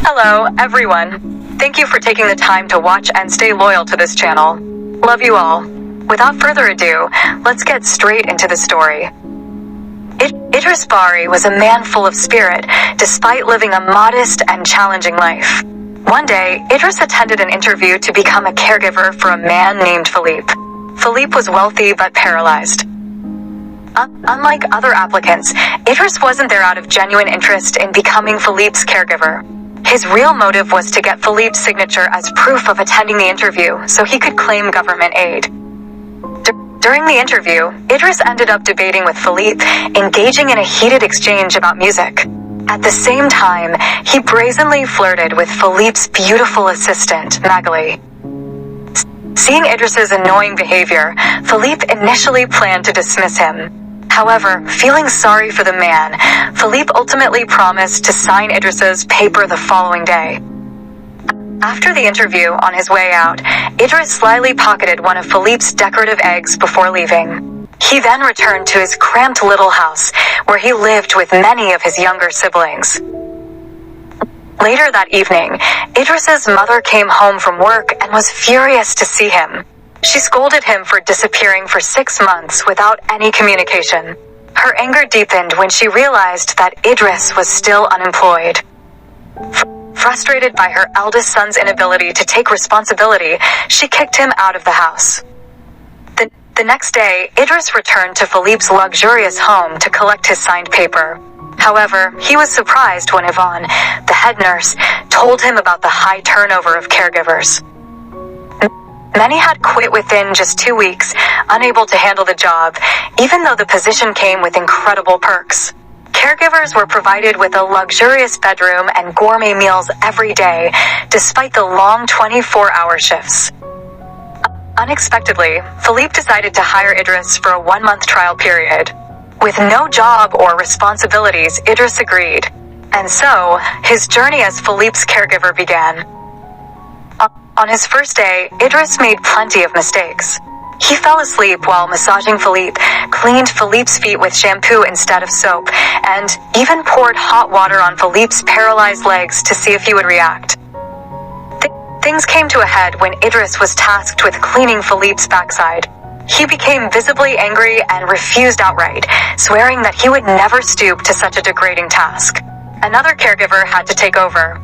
Hello, everyone. Thank you for taking the time to watch and stay loyal to this channel. Love you all. Without further ado, let's get straight into the story. Idris Bari was a man full of spirit, despite living a modest and challenging life. One day, Idris attended an interview to become a caregiver for a man named Philippe. Philippe was wealthy but paralyzed. Unlike other applicants, Idris wasn't there out of genuine interest in becoming Philippe's caregiver. His real motive was to get Philippe's signature as proof of attending the interview so he could claim government aid. During the interview, Idris ended up debating with Philippe, engaging in a heated exchange about music. At the same time, he brazenly flirted with Philippe's beautiful assistant, Magali. Seeing Idris's annoying behavior, Philippe initially planned to dismiss him. However, feeling sorry for the man, Philippe ultimately promised to sign Idris's paper the following day. After the interview, on his way out, Idris slyly pocketed one of Philippe's decorative eggs before leaving. He then returned to his cramped little house, where he lived with many of his younger siblings. Later that evening, Idris's mother came home from work and was furious to see him. She scolded him for disappearing for 6 months without any communication. Her anger deepened when she realized that Idris was still unemployed. Frustrated by her eldest son's inability to take responsibility, she kicked him out of the house. The next day, Idris returned to Philippe's luxurious home to collect his signed paper. However, he was surprised when Yvonne, the head nurse, told him about the high turnover of caregivers. Many had quit within just 2 weeks, unable to handle the job, even though the position came with incredible perks. Caregivers were provided with a luxurious bedroom and gourmet meals every day, despite the long 24-hour shifts. Unexpectedly, Philippe decided to hire Idris for a 1-month trial period. With no job or responsibilities, Idris agreed. And so, his journey as Philippe's caregiver began. On his first day, Idris made plenty of mistakes. He fell asleep while massaging Philippe, cleaned Philippe's feet with shampoo instead of soap, and even poured hot water on Philippe's paralyzed legs to see if he would react. Things came to a head when Idris was tasked with cleaning Philippe's backside. He became visibly angry and refused outright, swearing that he would never stoop to such a degrading task. Another caregiver had to take over.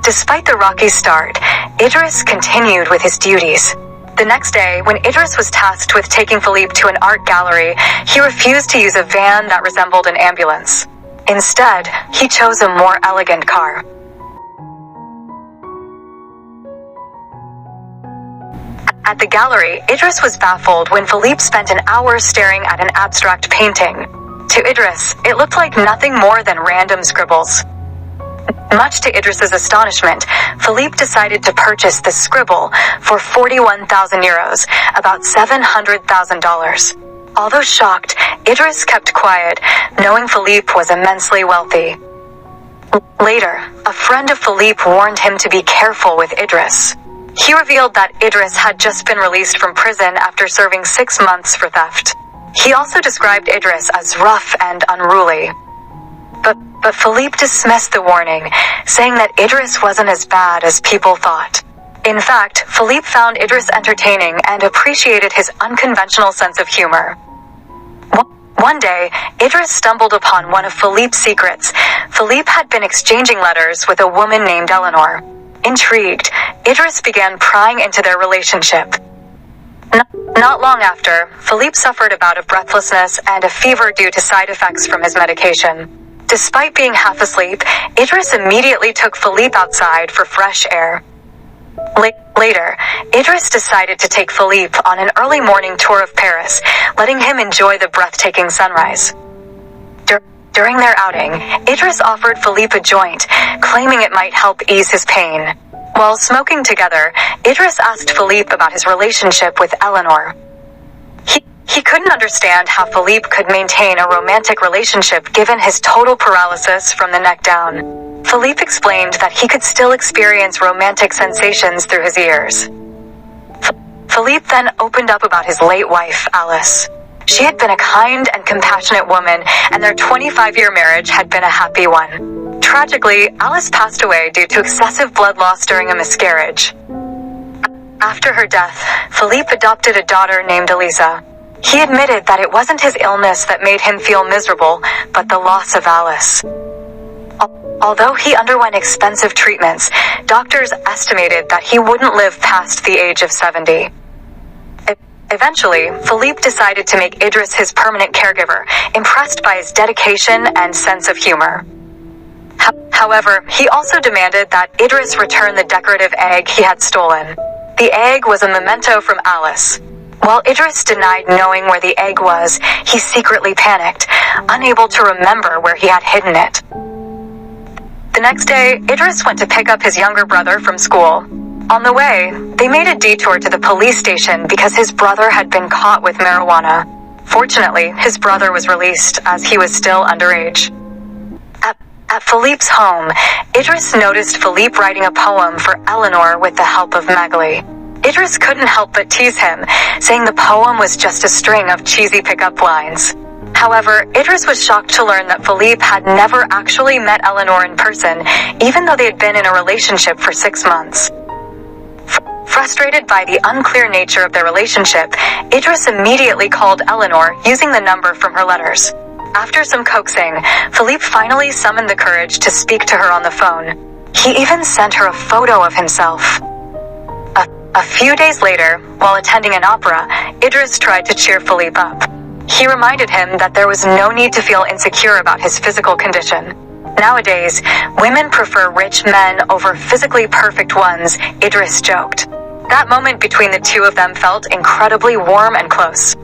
Despite the rocky start, Idris continued with his duties. The next day, when Idris was tasked with taking Philippe to an art gallery, he refused to use a van that resembled an ambulance. Instead, he chose a more elegant car. At the gallery, Idris was baffled when Philippe spent an hour staring at an abstract painting. To Idris, it looked like nothing more than random scribbles. Much to Idris's astonishment, Philippe decided to purchase the scribble for 41,000 euros, about $700,000. Although shocked, Idris kept quiet, knowing Philippe was immensely wealthy. Later, a friend of Philippe warned him to be careful with Idris. He revealed that Idris had just been released from prison after serving 6 months for theft. He also described Idris as rough and unruly. But Philippe dismissed the warning, saying that Idris wasn't as bad as people thought. In fact, Philippe found Idris entertaining and appreciated his unconventional sense of humor. One day, Idris stumbled upon one of Philippe's secrets. Philippe had been exchanging letters with a woman named Eleanor. Intrigued, Idris began prying into their relationship. Not long after, Philippe suffered a bout of breathlessness and a fever due to side effects from his medication. Despite being half asleep, Idris immediately took Philippe outside for fresh air. Later, Idris decided to take Philippe on an early morning tour of Paris, letting him enjoy the breathtaking sunrise. During their outing, Idris offered Philippe a joint, claiming it might help ease his pain. While smoking together, Idris asked Philippe about his relationship with Eleanor. He couldn't understand how Philippe could maintain a romantic relationship given his total paralysis from the neck down. Philippe explained that he could still experience romantic sensations through his ears. Philippe then opened up about his late wife, Alice. She had been a kind and compassionate woman, and their 25-year marriage had been a happy one. Tragically, Alice passed away due to excessive blood loss during a miscarriage. After her death, Philippe adopted a daughter named Elisa. He admitted that it wasn't his illness that made him feel miserable, but the loss of Alice. Although he underwent expensive treatments, doctors estimated that he wouldn't live past the age of 70. Eventually, Philippe decided to make Idriss his permanent caregiver, impressed by his dedication and sense of humor. However, he also demanded that Idriss return the decorative egg he had stolen. The egg was a memento from Alice. While Idriss denied knowing where the egg was, he secretly panicked, unable to remember where he had hidden it. The next day, Idriss went to pick up his younger brother from school. On the way, they made a detour to the police station because his brother had been caught with marijuana. Fortunately, his brother was released as he was still underage. At Philippe's home, Idriss noticed Philippe writing a poem for Eleanor with the help of Magali. Idriss couldn't help but tease him, saying the poem was just a string of cheesy pickup lines. However, Idriss was shocked to learn that Philippe had never actually met Eleanor in person, even though they had been in a relationship for 6 months. Frustrated by the unclear nature of their relationship, Idriss immediately called Eleanor using the number from her letters. After some coaxing, Philippe finally summoned the courage to speak to her on the phone. He even sent her a photo of himself. A few days later, while attending an opera, Idriss tried to cheer Philippe up. He reminded him that there was no need to feel insecure about his physical condition. Nowadays, women prefer rich men over physically perfect ones, Idriss joked. That moment between the two of them felt incredibly warm and close.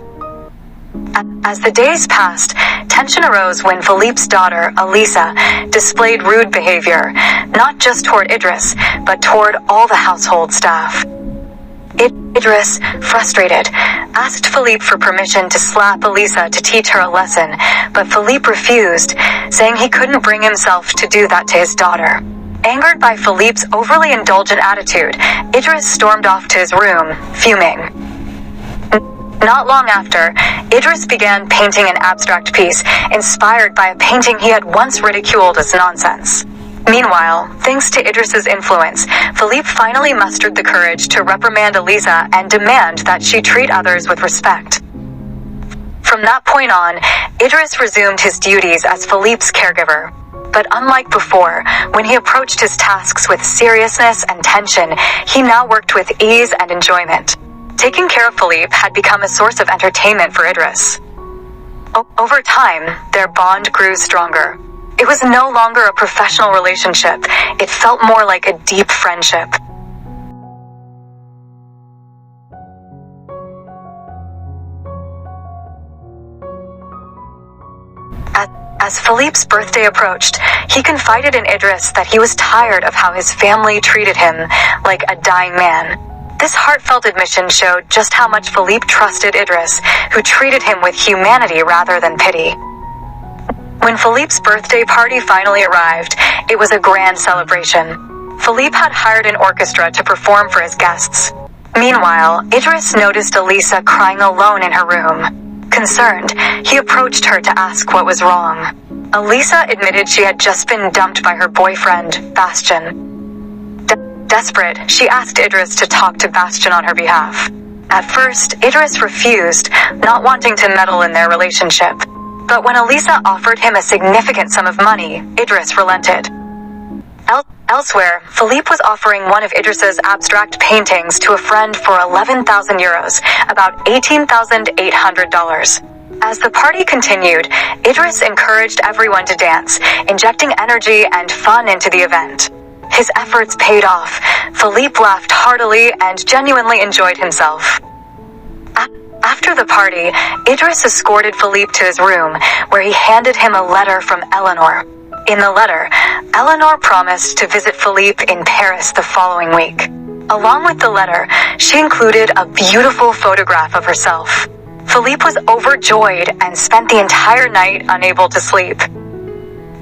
As the days passed, tension arose when Philippe's daughter, Elisa, displayed rude behavior, not just toward Idriss, but toward all the household staff. Idriss, frustrated, asked Philippe for permission to slap Elisa to teach her a lesson, but Philippe refused, saying he couldn't bring himself to do that to his daughter. Angered by Philippe's overly indulgent attitude, Idriss stormed off to his room, fuming. Not long after, Idriss began painting an abstract piece, inspired by a painting he had once ridiculed as nonsense. Meanwhile, thanks to Idriss's influence, Philippe finally mustered the courage to reprimand Elisa and demand that she treat others with respect. From that point on, Idriss resumed his duties as Philippe's caregiver. But unlike before, when he approached his tasks with seriousness and tension, he now worked with ease and enjoyment. Taking care of Philippe had become a source of entertainment for Idriss. Over time, their bond grew stronger. It was no longer a professional relationship. It felt more like a deep friendship. As Philippe's birthday approached, he confided in Idriss that he was tired of how his family treated him like a dying man. This heartfelt admission showed just how much Philippe trusted Idriss, who treated him with humanity rather than pity. When Philippe's birthday party finally arrived, it was a grand celebration. Philippe had hired an orchestra to perform for his guests. Meanwhile, Idriss noticed Elisa crying alone in her room. Concerned, he approached her to ask what was wrong. Elisa admitted she had just been dumped by her boyfriend, Bastien. Desperate, she asked Idriss to talk to Bastien on her behalf. At first, Idriss refused, not wanting to meddle in their relationship. But when Elisa offered him a significant sum of money, Idriss relented. Elsewhere, Philippe was offering one of Idriss's abstract paintings to a friend for 11,000 euros, about $18,800. As the party continued, Idriss encouraged everyone to dance, injecting energy and fun into the event. His efforts paid off. Philippe laughed heartily and genuinely enjoyed himself. After the party, Idriss escorted Philippe to his room, where he handed him a letter from Eleanor. In the letter, Eleanor promised to visit Philippe in Paris the following week. Along with the letter, she included a beautiful photograph of herself. Philippe was overjoyed and spent the entire night unable to sleep.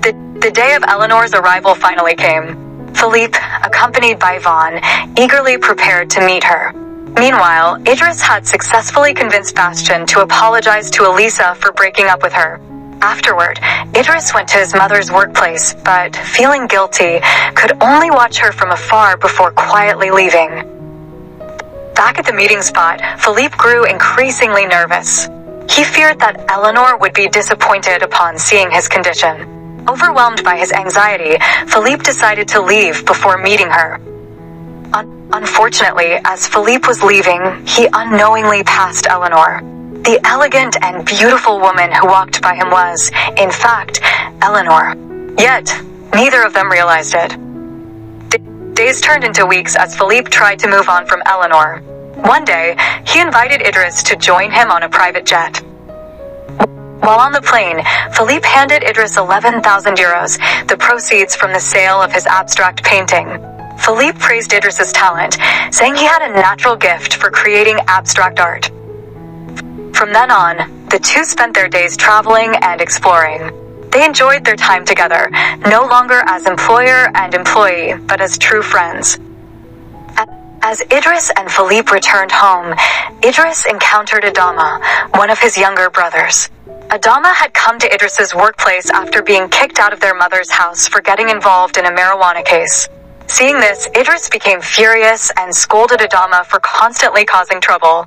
The day of Eleanor's arrival finally came. Philippe, accompanied by Vaughn, eagerly prepared to meet her. Meanwhile, Idriss had successfully convinced Bastien to apologize to Elisa for breaking up with her. Afterward, Idris went to his mother's workplace, but feeling guilty, could only watch her from afar before quietly leaving. Back at the meeting spot, Philippe grew increasingly nervous. He feared that Eleanor would be disappointed upon seeing his condition. Overwhelmed by his anxiety, Philippe decided to leave before meeting her. Unfortunately, as Philippe was leaving, he unknowingly passed Eleanor. The elegant and beautiful woman who walked by him was, in fact, Eleanor. Yet, neither of them realized it. Days turned into weeks as Philippe tried to move on from Eleanor. One day, he invited Idris to join him on a private jet. While on the plane, Philippe handed Idris 11,000 euros, the proceeds from the sale of his abstract painting. Philippe praised Idris's talent, saying he had a natural gift for creating abstract art. From then on, the two spent their days traveling and exploring. They enjoyed their time together, no longer as employer and employee, but as true friends. As Idris and Philippe returned home, Idris encountered Adama, one of his younger brothers. Adama had come to Idris's workplace after being kicked out of their mother's house for getting involved in a marijuana case. Seeing this, Idris became furious and scolded Adama for constantly causing trouble.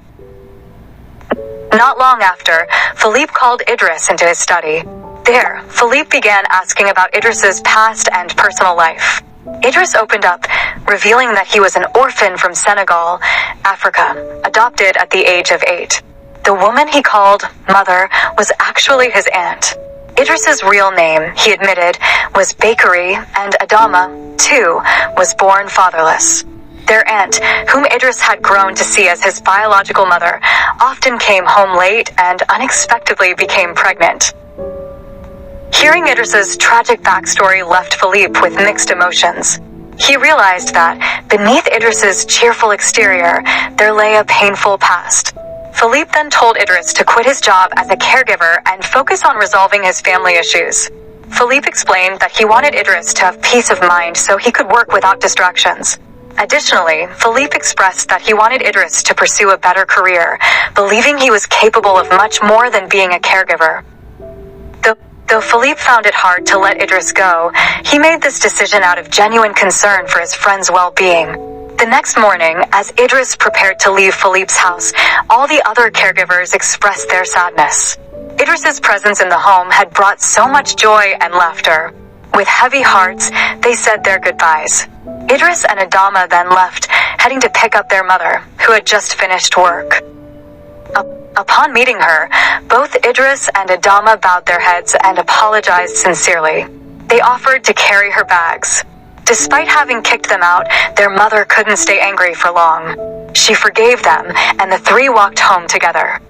Not long after, Philippe called Idris into his study. There, Philippe began asking about Idris's past and personal life. Idris opened up, revealing that he was an orphan from Senegal, Africa, adopted at the age of 8. The woman he called Mother was actually his aunt. Idris's real name, he admitted, was Bakery, and Adama, too, was born fatherless. Their aunt, whom Idris had grown to see as his biological mother, often came home late and unexpectedly became pregnant. Hearing Idris's tragic backstory left Philippe with mixed emotions. He realized that, beneath Idris's cheerful exterior, there lay a painful past. Philippe then told Idris to quit his job as a caregiver and focus on resolving his family issues. Philippe explained that he wanted Idris to have peace of mind so he could work without distractions. Additionally, Philippe expressed that he wanted Idris to pursue a better career, believing he was capable of much more than being a caregiver. Though Philippe found it hard to let Idris go, he made this decision out of genuine concern for his friend's well-being. The next morning, as Idris prepared to leave Philippe's house, all the other caregivers expressed their sadness. Idris's presence in the home had brought so much joy and laughter. With heavy hearts, they said their goodbyes. Idris and Adama then left, heading to pick up their mother, who had just finished work. Upon meeting her, both Idris and Adama bowed their heads and apologized sincerely. They offered to carry her bags. Despite having kicked them out, their mother couldn't stay angry for long. She forgave them, and the three walked home together.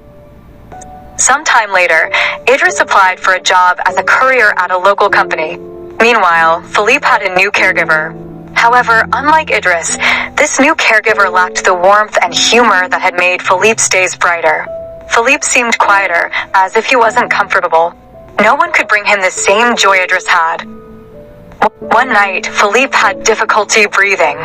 Sometime later, Idris applied for a job as a courier at a local company. Meanwhile, Philippe had a new caregiver. However, unlike Idris, this new caregiver lacked the warmth and humor that had made Philippe's days brighter. Philippe seemed quieter, as if he wasn't comfortable. No one could bring him the same joy Idris had. One night, Philippe had difficulty breathing.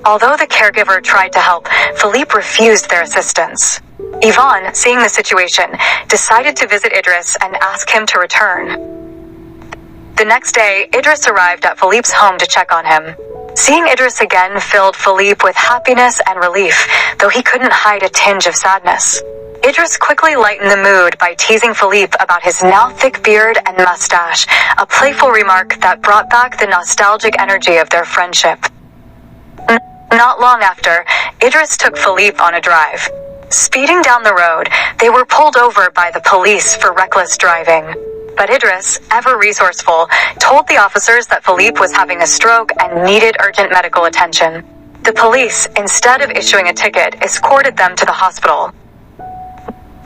Although the caregiver tried to help, Philippe refused their assistance. Yvonne, seeing the situation, decided to visit Idris and ask him to return. The next day, Idris arrived at Philippe's home to check on him. Seeing Idris again filled Philippe with happiness and relief, though he couldn't hide a tinge of sadness. Idris quickly lightened the mood by teasing Philippe about his now thick beard and mustache, a playful remark that brought back the nostalgic energy of their friendship. Not long after, Idris took Philippe on a drive. Speeding down the road, they were pulled over by the police for reckless driving. But Idris, ever resourceful, told the officers that Philippe was having a stroke and needed urgent medical attention. The police, instead of issuing a ticket, escorted them to the hospital.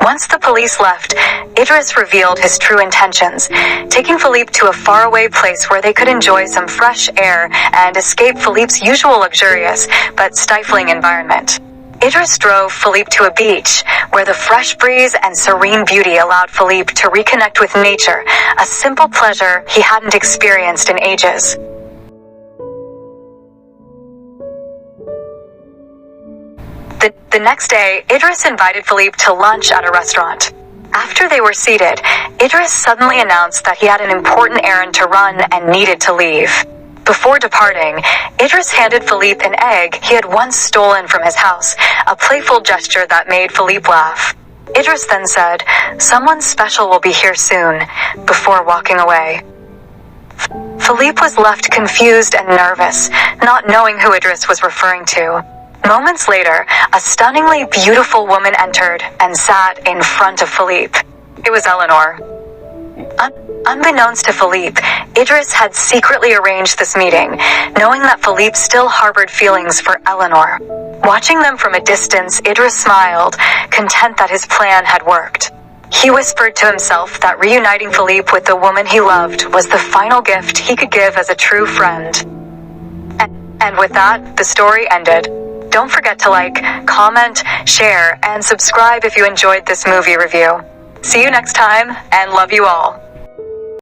Once the police left, Idris revealed his true intentions, taking Philippe to a faraway place where they could enjoy some fresh air and escape Philippe's usual luxurious but stifling environment. Idris drove Philippe to a beach, where the fresh breeze and serene beauty allowed Philippe to reconnect with nature, a simple pleasure he hadn't experienced in ages. The next day, Idris invited Philippe to lunch at a restaurant. After they were seated, Idris suddenly announced that he had an important errand to run and needed to leave. Before departing, Idris handed Philippe an egg he had once stolen from his house, a playful gesture that made Philippe laugh. Idris then said, "Someone special will be here soon," before walking away. Philippe was left confused and nervous, not knowing who Idris was referring to. Moments later, a stunningly beautiful woman entered and sat in front of Philippe. It was Eleanor. Unbeknownst to Philippe, Idris had secretly arranged this meeting, knowing that Philippe still harbored feelings for Eleanor. Watching them from a distance, Idris smiled, content that his plan had worked. He whispered to himself that reuniting Philippe with the woman he loved was the final gift he could give as a true friend. And with that, the story ended. Don't forget to like, comment, share, and subscribe if you enjoyed this movie review. See you next time, and love you all.